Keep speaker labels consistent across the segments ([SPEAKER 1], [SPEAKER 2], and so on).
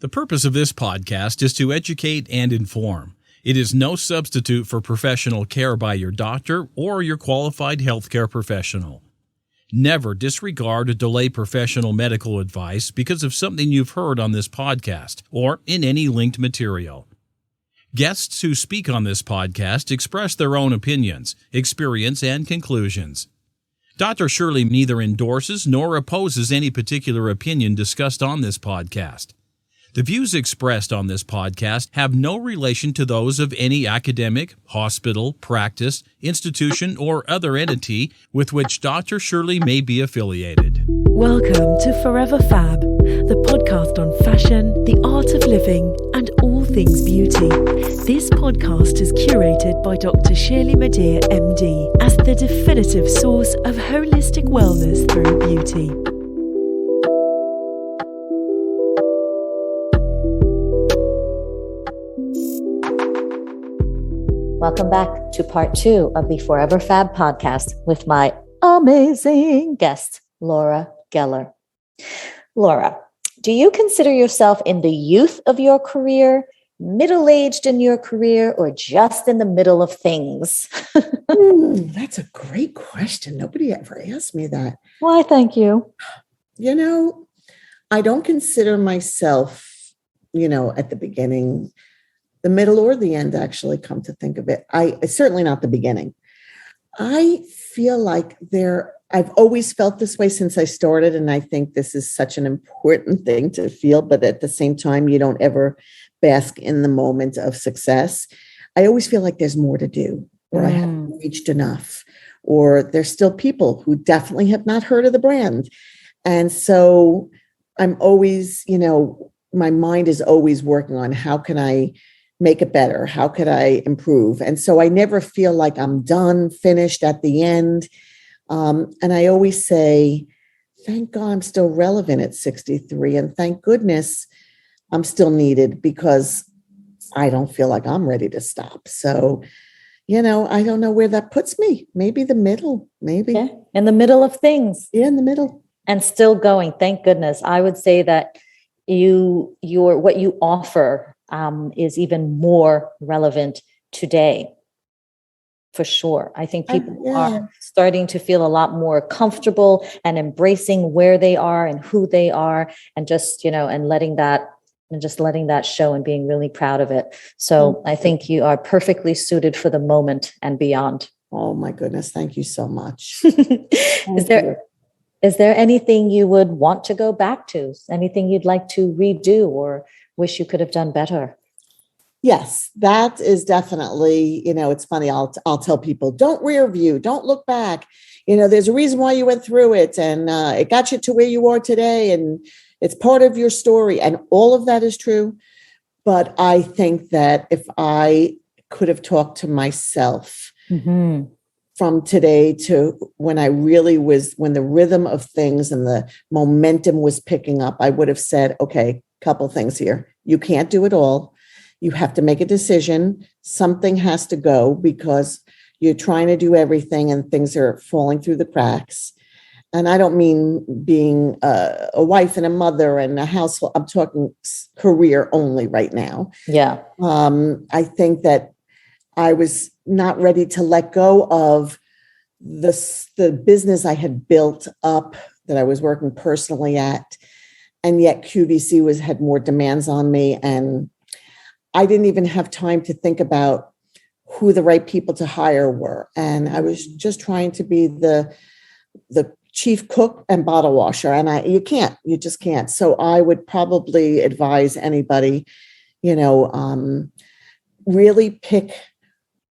[SPEAKER 1] The purpose of this podcast is to educate and inform. It is no substitute for professional care by your doctor or your qualified healthcare professional. Never disregard or delay professional medical advice because of something you've heard on this podcast or in any linked material. Guests who speak on this podcast express their own opinions, experience, and conclusions. Dr. Shirley neither endorses nor opposes any particular opinion discussed on this podcast. The views expressed on this podcast have no relation to those of any academic, hospital, practice, institution, or other entity with which Dr. Shirley may be affiliated.
[SPEAKER 2] Welcome to Forever Fab, the podcast on fashion, the art of living, and all things beauty. This podcast is curated by Dr. Shirley Madeir, MD, as the definitive source of holistic wellness through beauty.
[SPEAKER 3] Welcome back to part 2 of the Forever Fab podcast with my amazing guest, Laura Geller. Laura, do you consider yourself in the youth of your career, middle-aged in your career, or just in the middle of things?
[SPEAKER 4] That's a great question. Nobody ever asked me that.
[SPEAKER 3] Why, thank you.
[SPEAKER 4] You know, I don't consider myself, at the beginning, the middle or the end, actually, come to think of it. Certainly not the beginning. I feel like I've always felt this way since I started, and I think this is such an important thing to feel, but at the same time, you don't ever bask in the moment of success. I always feel like there's more to do, or I haven't reached enough, or there's still people who definitely have not heard of the brand. And so I'm always, my mind is always working on how can I make it better? How could I improve? And so I never feel like I'm done, finished at the end. And I always say, thank God I'm still relevant at 63. And thank goodness I'm still needed, because I don't feel like I'm ready to stop. So, I don't know where that puts me. Maybe the middle, maybe.
[SPEAKER 3] Yeah, in the middle of things.
[SPEAKER 4] Yeah, in the middle.
[SPEAKER 3] And still going, thank goodness. I would say that what you offer is even more relevant today, for sure. I think people are starting to feel a lot more comfortable and embracing where they are and who they are, and just, and letting that show and being really proud of it. So I think you are perfectly suited for the moment and beyond.
[SPEAKER 4] Oh my goodness. Thank you so much.
[SPEAKER 3] Is there anything you would want to go back to? Anything you'd like to redo or wish you could have done better?
[SPEAKER 4] Yes, that is definitely, it's funny. I'll tell people, don't rear view, don't look back. There's a reason why you went through it, and it got you to where you are today, and it's part of your story. And all of that is true. But I think that if I could have talked to myself from today to when the rhythm of things and the momentum was picking up, I would have said, okay, couple things here. You can't do it all. You have to make a decision. Something has to go, because you're trying to do everything and things are falling through the cracks. And I don't mean being a wife and a mother and a household. I'm talking career only right now.
[SPEAKER 3] Yeah.
[SPEAKER 4] I think that I was not ready to let go of the business I had built up, that I was working personally at. And yet QVC had more demands on me. And I didn't even have time to think about who the right people to hire were. And I was just trying to be the chief cook and bottle washer. And you just can't. So I would probably advise anybody, really pick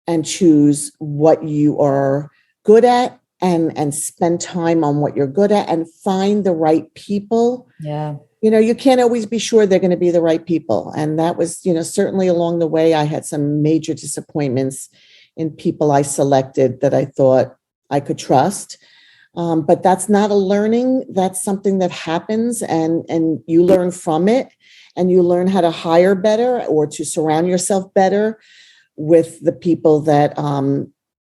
[SPEAKER 4] and choose what you are good at, and spend time on what you're good at, and find the right people.
[SPEAKER 3] Yeah.
[SPEAKER 4] You can't always be sure they're going to be the right people. And that was, certainly along the way, I had some major disappointments in people I selected that I thought I could trust. But that's not a learning. That's something that happens, and you learn from it, and you learn how to hire better, or to surround yourself better with the people that,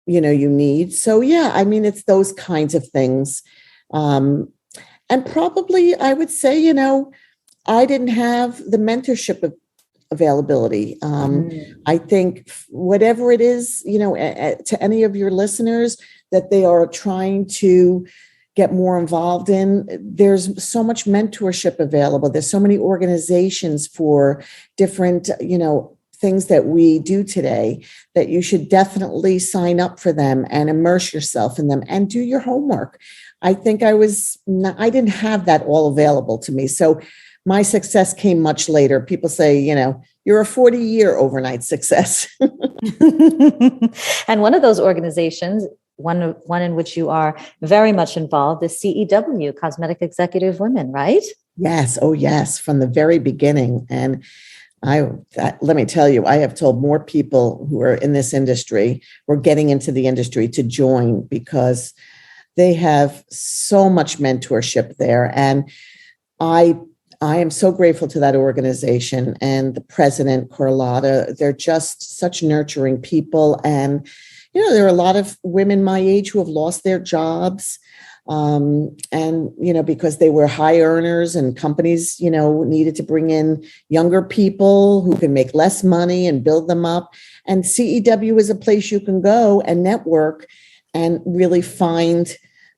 [SPEAKER 4] you need. So, yeah, I mean, it's those kinds of things. And probably I would say, I didn't have the mentorship availability. I think whatever it is, to any of your listeners that they are trying to get more involved in, there's so much mentorship available. There's so many organizations for different, things that we do today, that you should definitely sign up for them and immerse yourself in them and do your homework. I think I didn't have that all available to me. So my success came much later. People say, you're a 40-year overnight success.
[SPEAKER 3] And one of those organizations, one in which you are very much involved, is CEW, Cosmetic Executive Women, right?
[SPEAKER 4] Yes. Oh, yes. From the very beginning. And let me tell you, I have told more people who are in this industry, or getting into the industry, to join, because they have so much mentorship there. And I am so grateful to that organization and the president, Carlotta. They're just such nurturing people. And, there are a lot of women my age who have lost their jobs. Because they were high earners, and companies, needed to bring in younger people who can make less money and build them up. And CEW is a place you can go and network and really find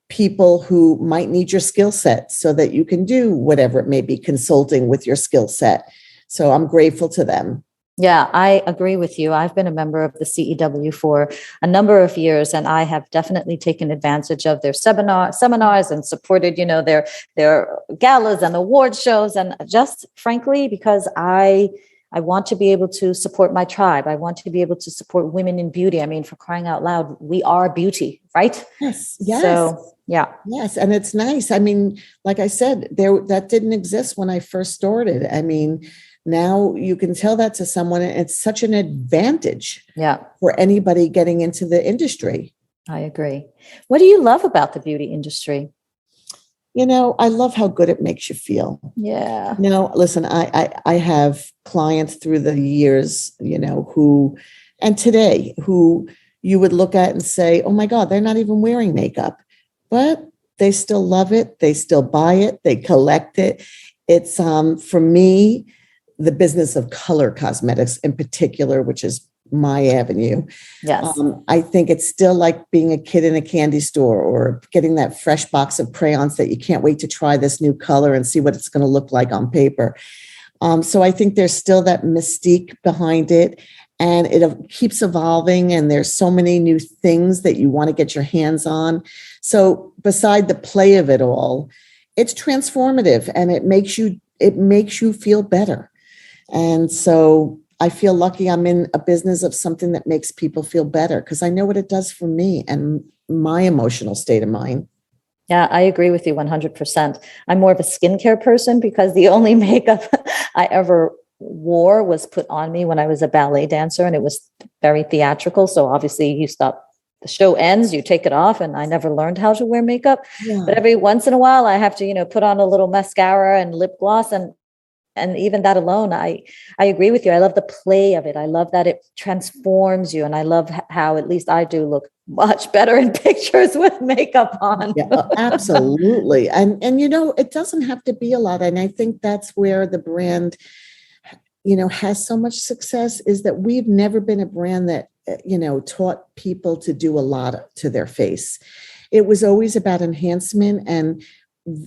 [SPEAKER 4] people who might need your skill set, so that you can do whatever it may be, consulting with your skill set. So I'm grateful to them.
[SPEAKER 3] Yeah, I agree with you. I've been a member of the CEW for a number of years, and I have definitely taken advantage of their seminars and supported, their galas and award shows. And just frankly, because I want to be able to support my tribe. I want to be able to support women in beauty. I mean, for crying out loud, we are beauty, right?
[SPEAKER 4] Yes.
[SPEAKER 3] So, yeah.
[SPEAKER 4] Yes. And it's nice. I mean, like I said, that didn't exist when I first started. I mean, now you can tell that to someone, and it's such an advantage for anybody getting into the industry.
[SPEAKER 3] I agree. What do you love about the beauty industry?
[SPEAKER 4] I love how good it makes you feel.
[SPEAKER 3] Yeah.
[SPEAKER 4] Listen, I have clients through the years, who you would look at and say, oh my God, they're not even wearing makeup, but they still love it. They still buy it. They collect it. It's, for me, the business of color cosmetics in particular, which is my avenue.
[SPEAKER 3] Yes.
[SPEAKER 4] I think it's still like being a kid in a candy store, or getting that fresh box of crayons that you can't wait to try this new color and see what it's going to look like on paper. So I think there's still that mystique behind it, and it keeps evolving, and there's so many new things that you want to get your hands on. So beside the play of it all, it's transformative, and it makes you feel better. And so I feel lucky I'm in a business of something that makes people feel better, because I know what it does for me and my emotional state of mind.
[SPEAKER 3] Yeah, I agree with you 100%. I'm more of a skincare person, because the only makeup I ever wore was put on me when I was a ballet dancer, and it was very theatrical. So obviously the show ends, you take it off, and I never learned how to wear makeup. Yeah. But every once in a while I have to, put on a little mascara and lip gloss, and even that alone, I agree with you. I love the play of it. I love that it transforms you. And I love how, at least I do, look much better in pictures with makeup on.
[SPEAKER 4] Yeah, absolutely. And it doesn't have to be a lot. And I think that's where the brand, has so much success, is that we've never been a brand that, taught people to do a lot to their face. It was always about enhancement and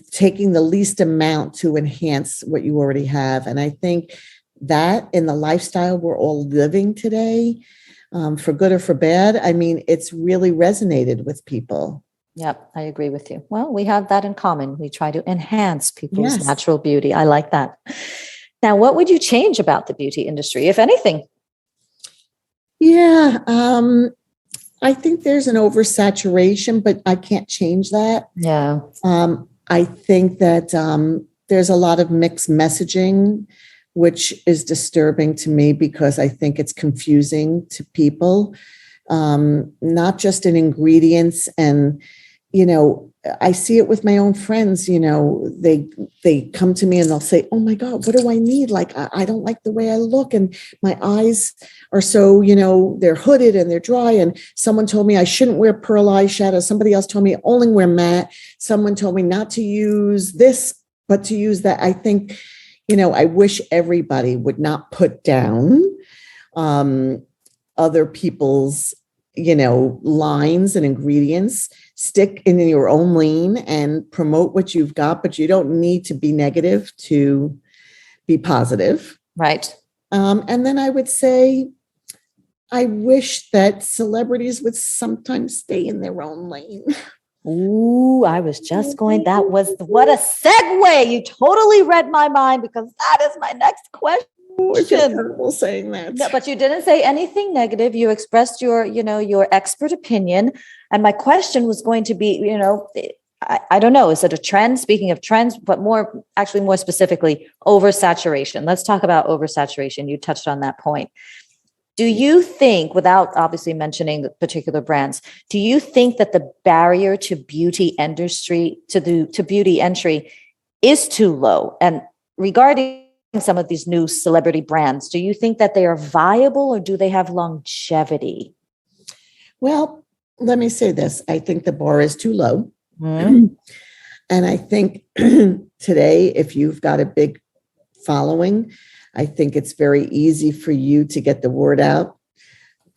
[SPEAKER 4] taking the least amount to enhance what you already have. And I think that in the lifestyle we're all living today, for good or for bad, I mean, it's really resonated with people.
[SPEAKER 3] Yep, I agree with you. Well, we have that in common. We try to enhance people's natural beauty. I like that. Now, what would you change about the beauty industry, if anything?
[SPEAKER 4] Yeah, I think there's an oversaturation, but I can't change that.
[SPEAKER 3] Yeah.
[SPEAKER 4] I think that there's a lot of mixed messaging, which is disturbing to me, because I think it's confusing to people, not just in ingredients. And, I see it with my own friends, they come to me and they'll say, oh my God, what do I need? Like, I don't like the way I look, and my eyes are so, they're hooded and they're dry. And someone told me I shouldn't wear pearl eyeshadow. Somebody else told me only wear matte. Someone told me not to use this, but to use that. I think, I wish everybody would not put down other people's, lines and ingredients. Stick in your own lane and promote what you've got, but you don't need to be negative to be positive.
[SPEAKER 3] Right.
[SPEAKER 4] And then I would say, I wish that celebrities would sometimes stay in their own lane.
[SPEAKER 3] Ooh, I was just going, what a segue. You totally read my mind, because that is my next question.
[SPEAKER 4] I feel terrible saying that.
[SPEAKER 3] No, but you didn't say anything negative. You expressed your expert opinion. And my question was going to be, I don't know, is it a trend? Speaking of trends, but more specifically, oversaturation. Let's talk about oversaturation. You touched on that point. Do you think, without obviously mentioning the particular brands, do you think that the barrier to beauty industry, to beauty entry is too low? And regarding some of these new celebrity brands, do you think that they are viable, or do they have longevity?
[SPEAKER 4] Well, let me say this. I think the bar is too low.
[SPEAKER 3] Mm-hmm.
[SPEAKER 4] And I think today, if you've got a big following, I think it's very easy for you to get the word out,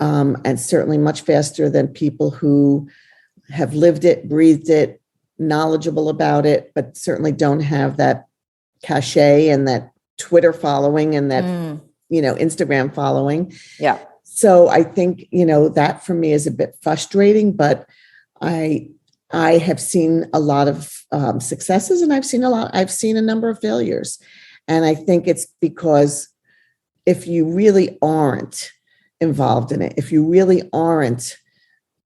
[SPEAKER 4] and certainly much faster than people who have lived it, breathed it, knowledgeable about it, but certainly don't have that cachet and that Twitter following and that, Instagram following.
[SPEAKER 3] Yeah. So
[SPEAKER 4] I think, that for me is a bit frustrating, but I have seen a lot of successes, and I've seen a number of failures. And I think it's because if you really aren't involved in it, if you really aren't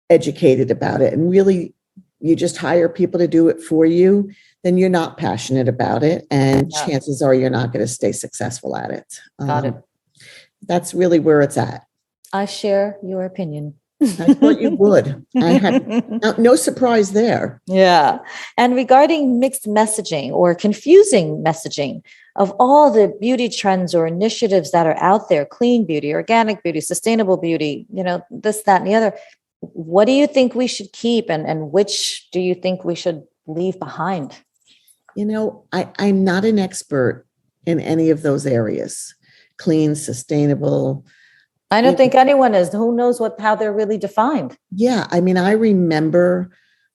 [SPEAKER 4] educated about it, and really you just hire people to do it for you, then you're not passionate about it. And chances are you're not going to stay successful at it.
[SPEAKER 3] Got it.
[SPEAKER 4] That's really where it's at.
[SPEAKER 3] I share your opinion.
[SPEAKER 4] I thought you would. I had no surprise there.
[SPEAKER 3] Yeah. And regarding mixed messaging or confusing messaging of all the beauty trends or initiatives that are out there, clean beauty, organic beauty, sustainable beauty, this, that, and the other, what do you think we should keep, and which do you think we should leave behind?
[SPEAKER 4] I'm not an expert in any of those areas. Clean, sustainable.
[SPEAKER 3] I don't think anyone is. Who knows how they're really defined?
[SPEAKER 4] Yeah. I mean, I remember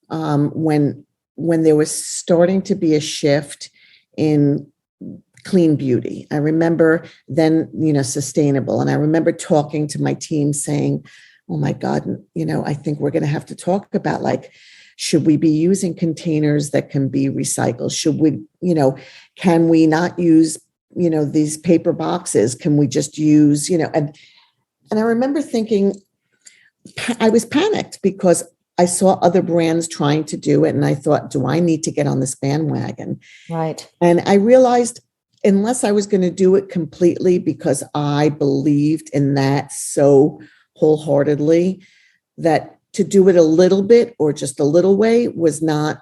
[SPEAKER 4] when there was starting to be a shift in clean beauty. I remember then, sustainable. And I remember talking to my team saying, oh my God, I think we're going to have to talk about, should we be using containers that can be recycled? Should we, can we not use, these paper boxes? Can we just use, and I remember thinking, I was panicked because I saw other brands trying to do it. And I thought, do I need to get on this bandwagon?
[SPEAKER 3] Right.
[SPEAKER 4] And I realized, unless I was going to do it completely because I believed in that so wholeheartedly, that to do it a little bit or just a little way was not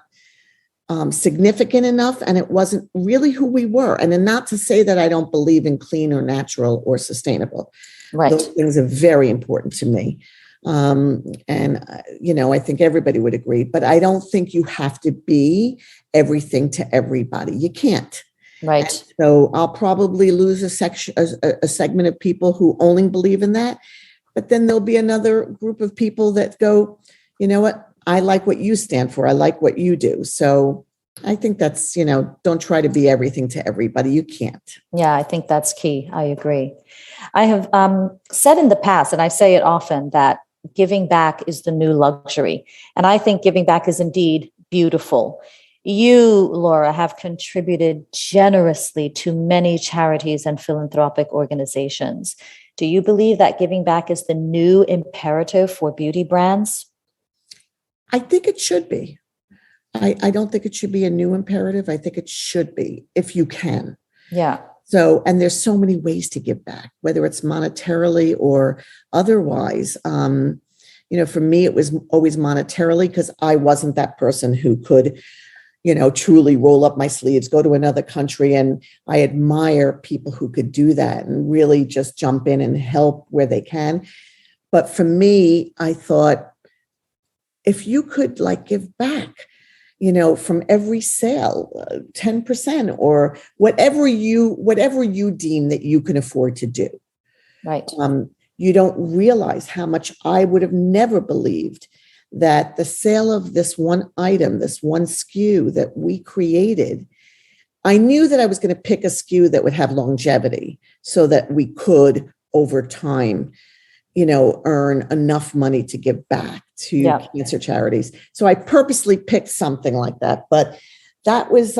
[SPEAKER 4] significant enough. And it wasn't really who we were. And then, not to say that I don't believe in clean or natural or sustainable.
[SPEAKER 3] Right.
[SPEAKER 4] Those things are very important to me. I think everybody would agree, but I don't think you have to be everything to everybody. You can't.
[SPEAKER 3] Right.
[SPEAKER 4] And so I'll probably lose a segment of people who only believe in that. But then there'll be another group of people that go, you know what? I like what you stand for. I like what you do. So I think that's, don't try to be everything to everybody. You can't.
[SPEAKER 3] Yeah, I think that's key. I agree. I have said in the past, and I say it often, that giving back is the new luxury. And I think giving back is indeed beautiful. You, Laura, have contributed generously to many charities and philanthropic organizations. Do you believe that giving back is the new imperative for beauty brands?
[SPEAKER 4] I think it should be. I don't think it should be a new imperative. I think it should be, if you can.
[SPEAKER 3] Yeah.
[SPEAKER 4] So, and there's so many ways to give back, whether it's monetarily or otherwise. For me, it was always monetarily because I wasn't that person who could, truly roll up my sleeves, go to another country. And I admire people who could do that and really just jump in and help where they can. But for me, I thought, if you could give back, from every sale, 10% or whatever you deem that you can afford to do.
[SPEAKER 3] Right.
[SPEAKER 4] You don't realize how much I would have never believed that the sale of this one item, this one SKU that we created, I knew that I was going to pick a SKU that would have longevity so that we could over time, earn enough money to give back to cancer charities. So I purposely picked something like that. But that was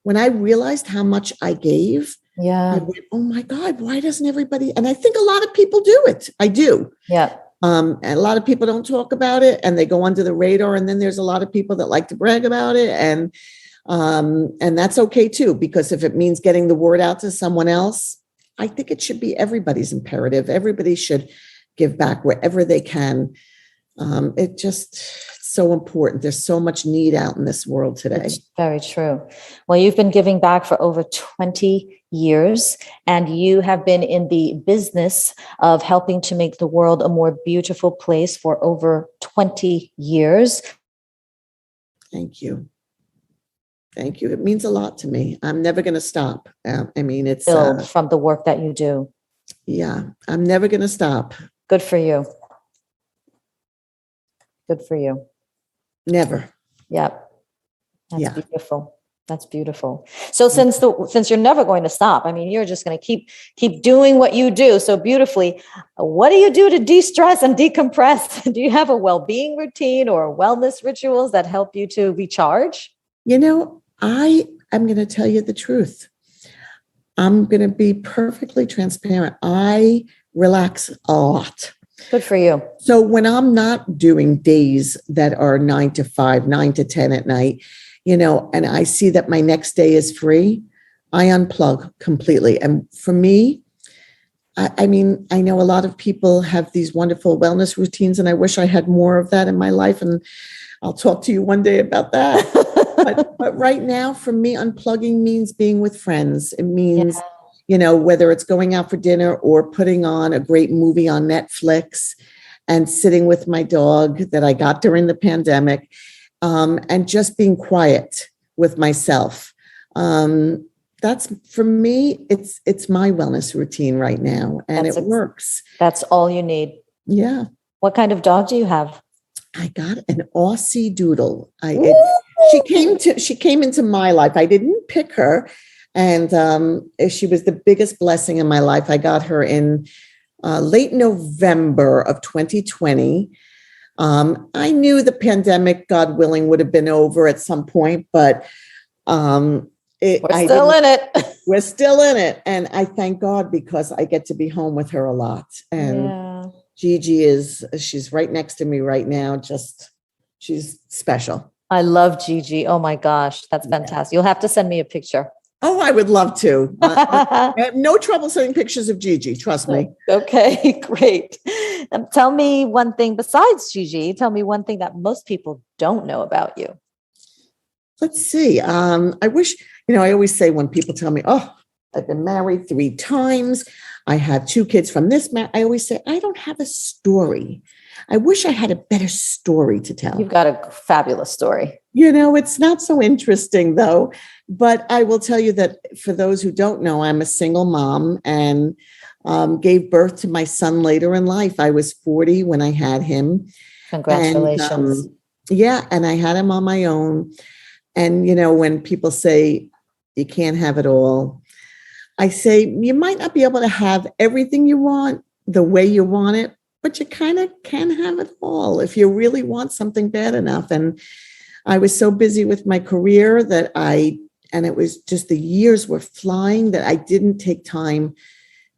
[SPEAKER 4] when I realized how much I gave.
[SPEAKER 3] Yeah.
[SPEAKER 4] I went, oh my God, why doesn't everybody? And I think a lot of people do it. I do.
[SPEAKER 3] Yeah.
[SPEAKER 4] And a lot of people don't talk about it and they go under the radar. And then there's a lot of people that like to brag about it. And that's okay too, because if it means getting the word out to someone else, I think it should be everybody's imperative. Everybody should give back wherever they can. It's just so important. There's so much need out in this world today.
[SPEAKER 3] It's very true. Well, you've been giving back for over 20 years, and you have been in the business of helping to make the world a more beautiful place for over 20 years.
[SPEAKER 4] Thank you. Thank you. It means a lot to me. I'm never going to stop. It's
[SPEAKER 3] from the work that you do.
[SPEAKER 4] Yeah, I'm never going to stop.
[SPEAKER 3] Good for you. Good for you.
[SPEAKER 4] Never.
[SPEAKER 3] Yep. That's beautiful. That's beautiful. So since you're never going to stop, you're just going to keep doing what you do so beautifully. What do you do to de-stress and decompress? Do you have a well-being routine or wellness rituals that help you to recharge?
[SPEAKER 4] I am going to tell you the truth. I'm going to be perfectly transparent. I relax a lot.
[SPEAKER 3] Good for you.
[SPEAKER 4] So when I'm not doing days that are 9 to 5, 9 to 10 at night, and I see that my next day is free, I unplug completely. And for me, I know a lot of people have these wonderful wellness routines, and I wish I had more of that in my life. And I'll talk to you one day about that. But right now, for me, unplugging means being with friends. It means, whether it's going out for dinner or putting on a great movie on Netflix and sitting with my dog that I got during the pandemic, and just being quiet with myself. That's, for me, it's my wellness routine right now, and it works.
[SPEAKER 3] That's all you need.
[SPEAKER 4] Yeah.
[SPEAKER 3] What kind of dog do you have?
[SPEAKER 4] I got an Aussie Doodle. She came into my life. I didn't pick her. And she was the biggest blessing in my life. I got her in late November of 2020. I knew the pandemic, God willing, would have been over at some point, but we're
[SPEAKER 3] still in it.
[SPEAKER 4] We're still in it. And I thank God because I get to be home with her a lot. And Gigi she's right next to me right now. She's special.
[SPEAKER 3] I love Gigi. Oh my gosh, that's fantastic. You'll have to send me a picture.
[SPEAKER 4] Oh, I would love to. I have no trouble sending pictures of Gigi. Trust me.
[SPEAKER 3] Okay, great. Tell me one thing besides Gigi. Tell me one thing that most people don't know about you.
[SPEAKER 4] Let's see. I wish, I always say when people tell me, oh, I've been married 3 times. I have 2 kids from this man. I always say, I don't have a story. I wish I had a better story to tell.
[SPEAKER 3] You've got a fabulous story.
[SPEAKER 4] It's not so interesting though, but I will tell you that for those who don't know, I'm a single mom and gave birth to my son later in life. I was 40 when I had him.
[SPEAKER 3] Congratulations.
[SPEAKER 4] And I had him on my own. And, when people say you can't have it all, I say, you might not be able to have everything you want the way you want it, but you kind of can have it all if you really want something bad enough. And I was so busy with my career and it was just the years were flying that I didn't take time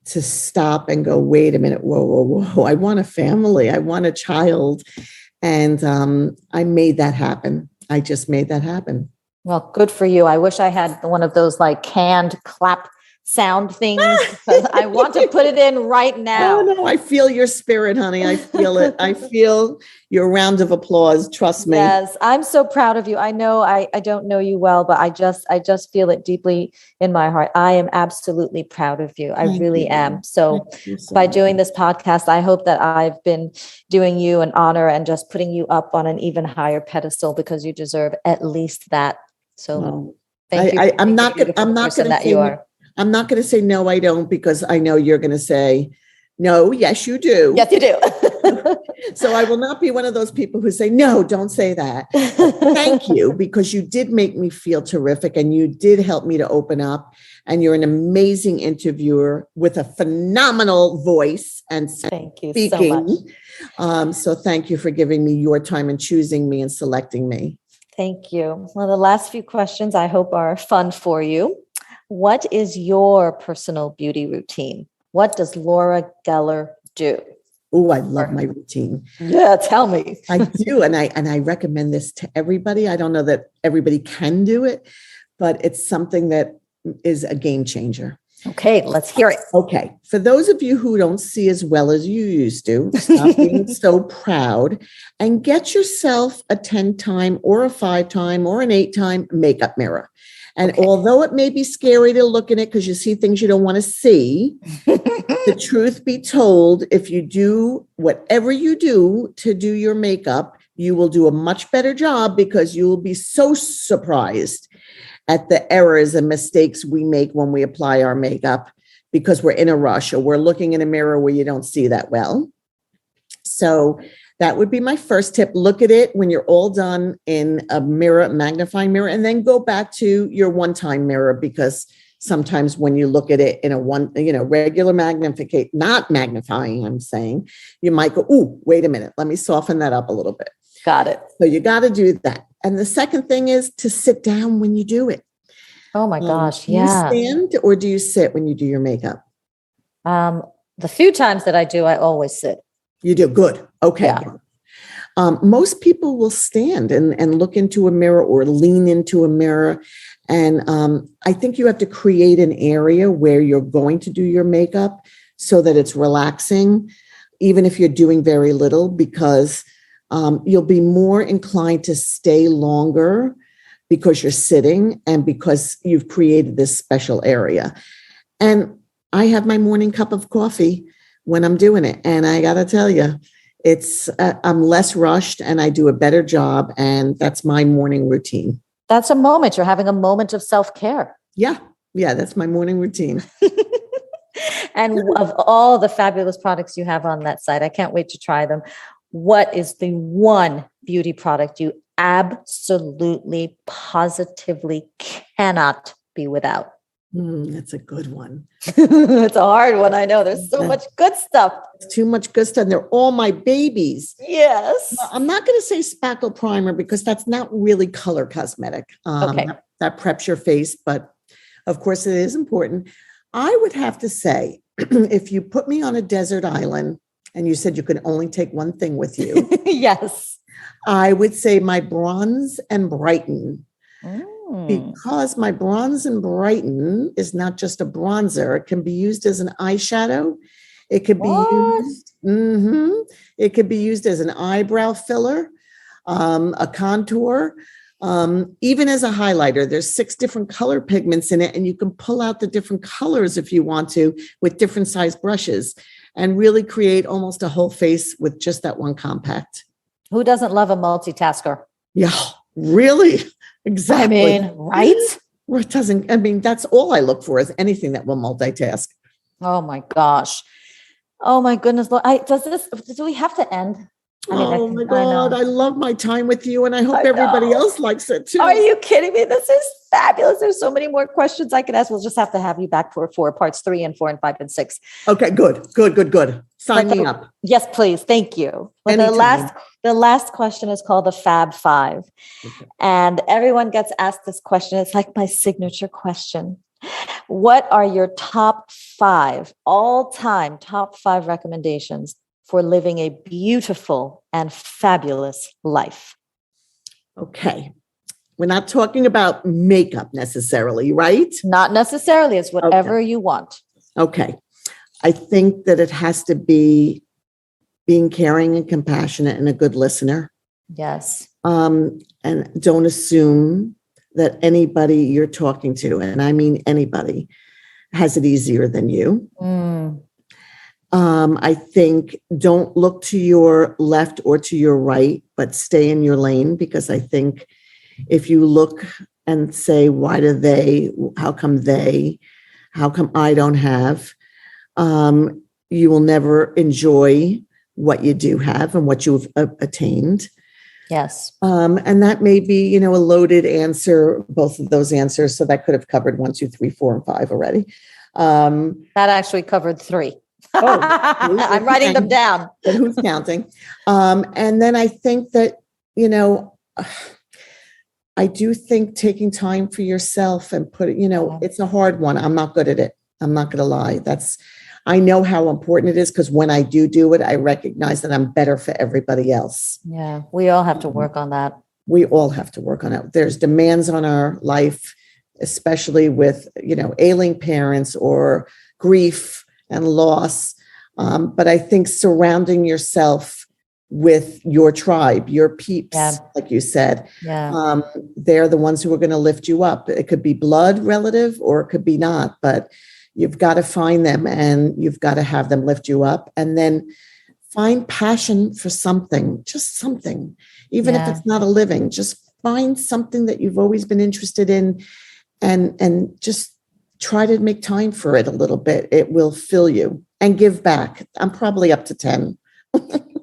[SPEAKER 4] to stop and go, wait a minute, whoa. I want a family. I want a child. And I made that happen. I just made that happen.
[SPEAKER 3] Well, good for you. I wish I had one of those canned clap sound things because I want to put it in right now.
[SPEAKER 4] Oh, no, I feel your spirit, honey. I feel it. I feel your round of applause. Trust me.
[SPEAKER 3] Yes, I'm so proud of you. I know I don't know you well, but I just feel it deeply in my heart. I am absolutely proud of you. I
[SPEAKER 4] Thank
[SPEAKER 3] really
[SPEAKER 4] you.
[SPEAKER 3] am. So
[SPEAKER 4] Thank you so
[SPEAKER 3] by
[SPEAKER 4] much.
[SPEAKER 3] doing this podcast, I hope that I've been doing you an honor and just putting you up on an even higher pedestal because you deserve at least that. So
[SPEAKER 4] Well,
[SPEAKER 3] thank you.
[SPEAKER 4] I'm not
[SPEAKER 3] going
[SPEAKER 4] to
[SPEAKER 3] you are.
[SPEAKER 4] I'm not going to say, no, I don't, because I know you're going to say, no, yes, you do.
[SPEAKER 3] Yes, you do.
[SPEAKER 4] So I will not be one of those people who say, no, don't say that. Thank you, because you did make me feel terrific and you did help me to open up. And you're an amazing interviewer with a phenomenal voice and
[SPEAKER 3] thank you
[SPEAKER 4] speaking.
[SPEAKER 3] so much.
[SPEAKER 4] So thank you for giving me your time and choosing me and selecting me.
[SPEAKER 3] Thank you. Well, the last few questions I hope are fun for you. What is your personal beauty routine? What does Laura Geller do?
[SPEAKER 4] Oh, I love my routine.
[SPEAKER 3] Yeah, tell me.
[SPEAKER 4] I do. And I recommend this to everybody. I don't know that everybody can do it, but it's something that is a game changer.
[SPEAKER 3] Okay, let's hear it.
[SPEAKER 4] Okay. For those of you who don't see as well as you used to, stop being so proud and get yourself a 10-time or a 5-time or an 8-time makeup mirror. And although it may be scary to look in it because you see things you don't want to see, the truth be told, if you do whatever you do to do your makeup, you will do a much better job because you will be so surprised at the errors and mistakes we make when we apply our makeup because we're in a rush or we're looking in a mirror where you don't see that well. So that would be my first tip. Look at it when you're all done in a mirror, magnifying mirror, and then go back to your one-time mirror because sometimes when you look at it in a regular not magnifying, I'm saying, you might go, ooh, wait a minute, let me soften that up a little bit.
[SPEAKER 3] Got it.
[SPEAKER 4] So you got to do that. And the second thing is to sit down when you do it.
[SPEAKER 3] Oh my gosh.
[SPEAKER 4] Do you stand or do you sit when you do your makeup?
[SPEAKER 3] The few times that I do, I always sit.
[SPEAKER 4] You do? Good. Okay.
[SPEAKER 3] Yeah.
[SPEAKER 4] Most people will stand and look into a mirror or lean into a mirror. And I think you have to create an area where you're going to do your makeup so that it's relaxing, even if you're doing very little, because you'll be more inclined to stay longer because you're sitting and because you've created this special area. And I have my morning cup of coffee when I'm doing it. And I got to tell you, I'm less rushed and I do a better job. And that's my morning routine.
[SPEAKER 3] That's a moment. You're having a moment of self-care.
[SPEAKER 4] Yeah. Yeah. That's my morning routine.
[SPEAKER 3] And of all the fabulous products you have on that site, I can't wait to try them. What is the one beauty product you absolutely, positively cannot be without?
[SPEAKER 4] That's a good one.
[SPEAKER 3] It's a hard one. I know there's so much good stuff.
[SPEAKER 4] It's too much good stuff. And they're all my babies.
[SPEAKER 3] Yes.
[SPEAKER 4] I'm not going to say spackle primer because that's not really color cosmetic. That preps your face, but of course it is important. I would have to say, if you put me on a desert island and you said you could only take one thing with you.
[SPEAKER 3] Yes.
[SPEAKER 4] I would say my Bronze and Brighten. Because my Bronze and Brighten is not just a bronzer. It can be used as an eyeshadow. It could be used. It could be used as an eyebrow filler, a contour, even as a highlighter. There's 6 different color pigments in it, and you can pull out the different colors if you want to with different size brushes and really create almost a whole face with just that one compact.
[SPEAKER 3] Who doesn't love a multitasker?
[SPEAKER 4] Yeah, really. Exactly.
[SPEAKER 3] I mean, right?
[SPEAKER 4] It doesn't, that's all I look for is anything that will multitask.
[SPEAKER 3] Oh my gosh. Oh my goodness. Do we have to end?
[SPEAKER 4] Oh my God. I love my time with you and I hope everybody else likes it too.
[SPEAKER 3] Are you kidding me? This is fabulous. There's so many more questions I could ask. We'll just have to have you back for parts 3 and 4 and 5 and 6.
[SPEAKER 4] Okay, good. Sign me up.
[SPEAKER 3] Yes, please. Thank you. Well, the last question is called the Fab 5. Okay. And everyone gets asked this question. It's like my signature question. What are your top 5 all-time top 5 recommendations for living a beautiful and fabulous life?
[SPEAKER 4] Okay. We're not talking about makeup necessarily, right?
[SPEAKER 3] Not necessarily. It's whatever you want.
[SPEAKER 4] Okay. I think that it has to be being caring and compassionate and a good listener.
[SPEAKER 3] Yes.
[SPEAKER 4] And don't assume that anybody you're talking to, and I mean anybody, has it easier than you. I think don't look to your left or to your right, but stay in your lane, because I think if you look and say, why do they, how come I don't have, you will never enjoy what you do have and what you've attained.
[SPEAKER 3] Yes.
[SPEAKER 4] And that may be, a loaded answer, both of those answers. So that could have covered 1, 2, 3, 4, and 5 already.
[SPEAKER 3] That actually covered 3. I'm writing them down.
[SPEAKER 4] But who's counting? And then I think that, I do think taking time for yourself and it's a hard one. I'm not good at it. I'm not going to lie. I know how important it is, because when I do it, I recognize that I'm better for everybody else.
[SPEAKER 3] Yeah, we all have to work on that.
[SPEAKER 4] We all have to work on it. There's demands on our life, especially with, ailing parents or grief and loss. But I think surrounding yourself with your tribe, your peeps, like you said, they're the ones who are going to lift you up. It could be blood relative or it could be not, but you've got to find them and you've got to have them lift you up, and then find passion for something, just something, even if it's not a living, just find something that you've always been interested in and just try to make time for it a little bit. It will fill you, and give back. I'm probably up to 10.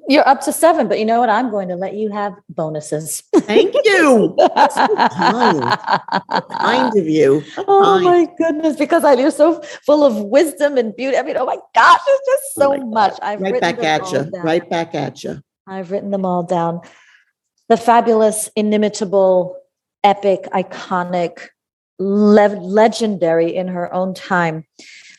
[SPEAKER 3] You're up to 7, but you know what? I'm going to let you have bonuses.
[SPEAKER 4] Thank you. That's so kind. So kind of you.
[SPEAKER 3] Oh my goodness, because you're so full of wisdom and beauty. I mean, oh my gosh, it's just so much.
[SPEAKER 4] Right back at you.
[SPEAKER 3] I've written them all down. The fabulous, inimitable, epic, iconic, legendary in her own time,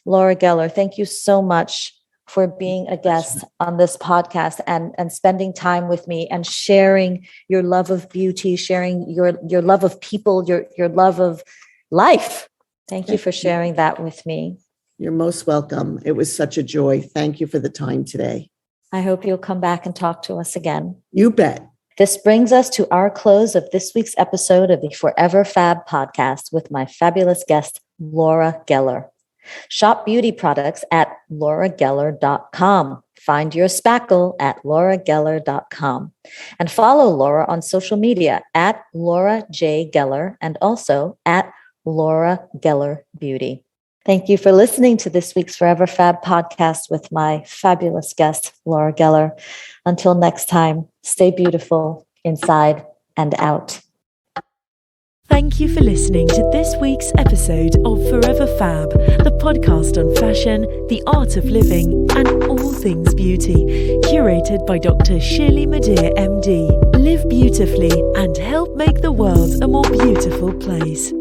[SPEAKER 3] Laura Geller. Thank you so much for being a guest on this podcast and spending time with me and sharing your love of beauty, sharing your love of people, your love of life. Thank you for sharing that with me.
[SPEAKER 4] You're most welcome. It was such a joy. Thank you for the time today.
[SPEAKER 3] I hope you'll come back and talk to us again.
[SPEAKER 4] You bet.
[SPEAKER 3] This brings us to our close of this week's episode of the Forever Fab podcast with my fabulous guest, Laura Geller. Shop beauty products at laurageller.com. Find your spackle at laurageller.com. And follow Laura on social media at Laura J. Geller and also at Laura Geller Beauty. Thank you for listening to this week's Forever Fab podcast with my fabulous guest, Laura Geller. Until next time, stay beautiful inside and out.
[SPEAKER 2] Thank you for listening to this week's episode of Forever Fab, the podcast on fashion, the art of living, and all things beauty, curated by Dr. Shirley Madeir, MD. Live beautifully and help make the world a more beautiful place.